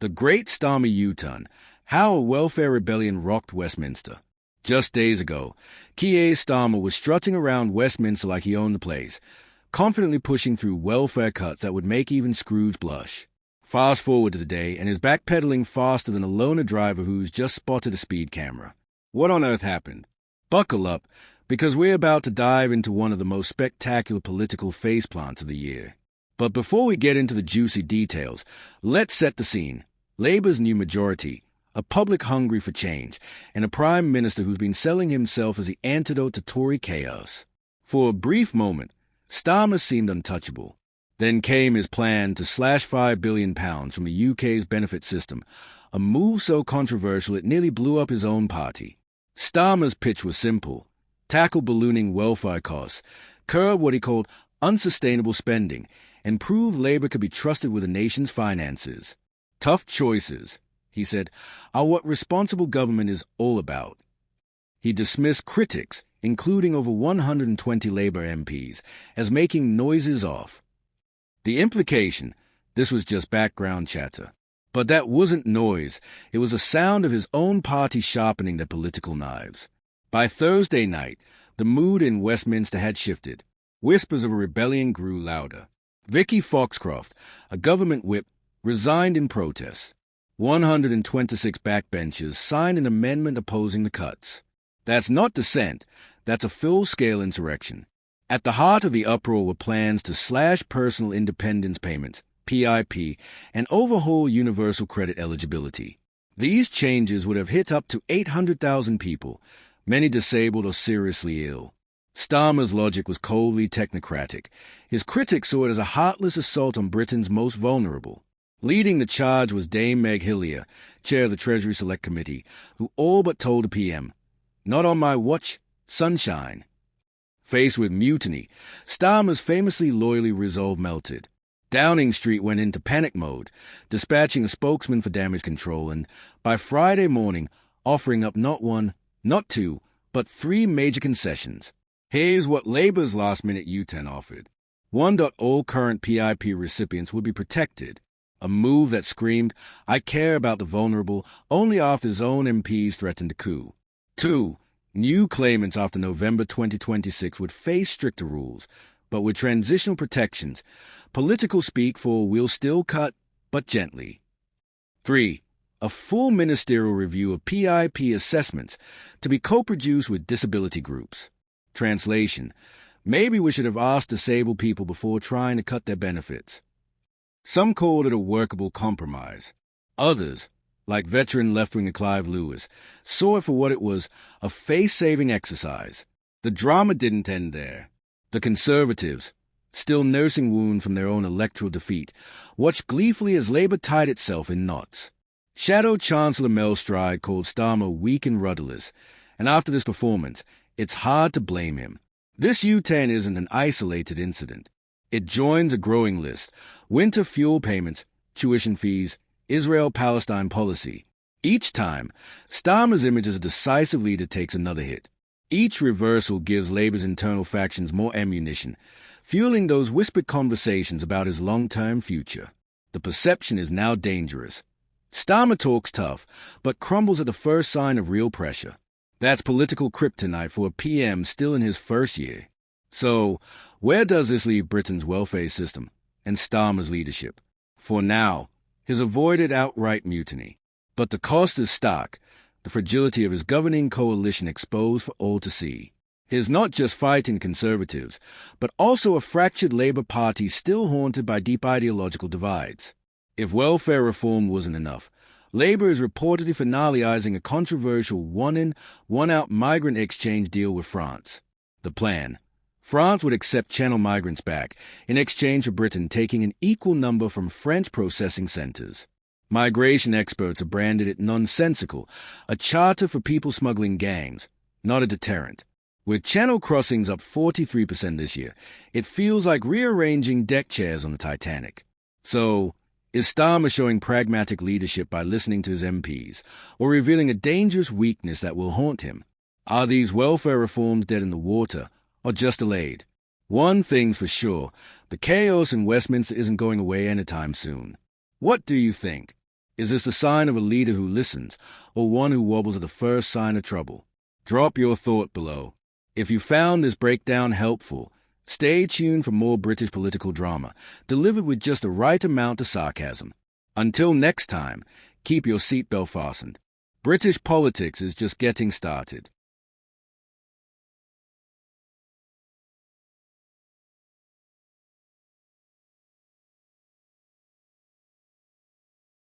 The Great Starmer U-Turn, how a welfare rebellion rocked Westminster. Just days ago, Keir Starmer was strutting around Westminster like he owned the place, confidently pushing through welfare cuts that would make even Scrooge blush. Fast forward to the day, and is backpedaling faster than a loner driver who's just spotted a speed camera. What on earth happened? Buckle up, because we're about to dive into one of the most spectacular political faceplants of the year. But before we get into the juicy details, let's set the scene. Labour's new majority, a public hungry for change, and a Prime Minister who's been selling himself as the antidote to Tory chaos. For a brief moment, Starmer seemed untouchable. Then came his plan to slash £5 billion from the UK's benefit system, a move so controversial it nearly blew up his own party. Starmer's pitch was simple: tackle ballooning welfare costs, curb what he called unsustainable spending, and prove Labour could be trusted with the nation's finances. Tough choices, he said, are what responsible government is all about. He dismissed critics, including over 120 Labour MPs, as making noises off. The implication, this was just background chatter. But that wasn't noise. It was a sound of his own party sharpening their political knives. By Thursday night, the mood in Westminster had shifted. Whispers of a rebellion grew louder. Vicky Foxcroft, a government whip, resigned in protest. 126 backbenchers signed an amendment opposing the cuts. That's not dissent, that's a full-scale insurrection. At the heart of the uproar were plans to slash personal independence payments, PIP, and overhaul universal credit eligibility. These changes would have hit up to 800,000 people, many disabled or seriously ill. Starmer's logic was coldly technocratic. His critics saw it as a heartless assault on Britain's most vulnerable. Leading the charge was Dame Meg Hillier, chair of the Treasury Select Committee, who all but told the PM, "Not on my watch, sunshine." Faced with mutiny, Starmer's famously loyally resolve melted. Downing Street went into panic mode, dispatching a spokesman for damage control and, by Friday morning, offering up not one, not two, but 3 major concessions. Here's what Labour's last-minute U-turn offered. One, all current PIP recipients would be protected, a move that screamed, "I care about the vulnerable," only after his own MPs threatened a coup. 2, new claimants after November 2026 would face stricter rules, but with transitional protections, political speak for "we'll still cut, but gently." 3, a full ministerial review of PIP assessments to be co-produced with disability groups. Translation: maybe we should have asked disabled people before trying to cut their benefits. Some called it a workable compromise. Others, like veteran left-winger Clive Lewis, saw it for what it was, a face-saving exercise. The drama didn't end there. The Conservatives, still nursing wounds from their own electoral defeat, watched gleefully as Labour tied itself in knots. Shadow Chancellor Mel Stride called Starmer weak and rudderless, and after this performance, it's hard to blame him. This U-turn isn't an isolated incident. It joins a growing list: winter fuel payments, tuition fees, Israel-Palestine policy. Each time, Starmer's image as a decisive leader takes another hit. Each reversal gives Labour's internal factions more ammunition, fueling those whispered conversations about his long-term future. The perception is now dangerous. Starmer talks tough, but crumbles at the first sign of real pressure. That's political kryptonite for a PM still in his first year. So, where does this leave Britain's welfare system and Starmer's leadership? For now, his avoided outright mutiny. But the cost is stark, the fragility of his governing coalition exposed for all to see. He's not just fighting Conservatives, but also a fractured Labour Party still haunted by deep ideological divides. If welfare reform wasn't enough, Labour is reportedly finalising a controversial one-in, one-out migrant exchange deal with France. The plan: France would accept Channel migrants back, in exchange for Britain taking an equal number from French processing centres. Migration experts have branded it nonsensical, a charter for people-smuggling gangs, not a deterrent. With Channel crossings up 43% this year, it feels like rearranging deck chairs on the Titanic. So, is Starmer showing pragmatic leadership by listening to his MPs, or revealing a dangerous weakness that will haunt him? Are these welfare reforms dead in the water, or just delayed? One thing's for sure, the chaos in Westminster isn't going away anytime soon. What do you think? Is this the sign of a leader who listens, or one who wobbles at the first sign of trouble? Drop your thought below. If you found this breakdown helpful, stay tuned for more British political drama, delivered with just the right amount of sarcasm. Until next time, keep your seatbelt fastened. British politics is just getting started.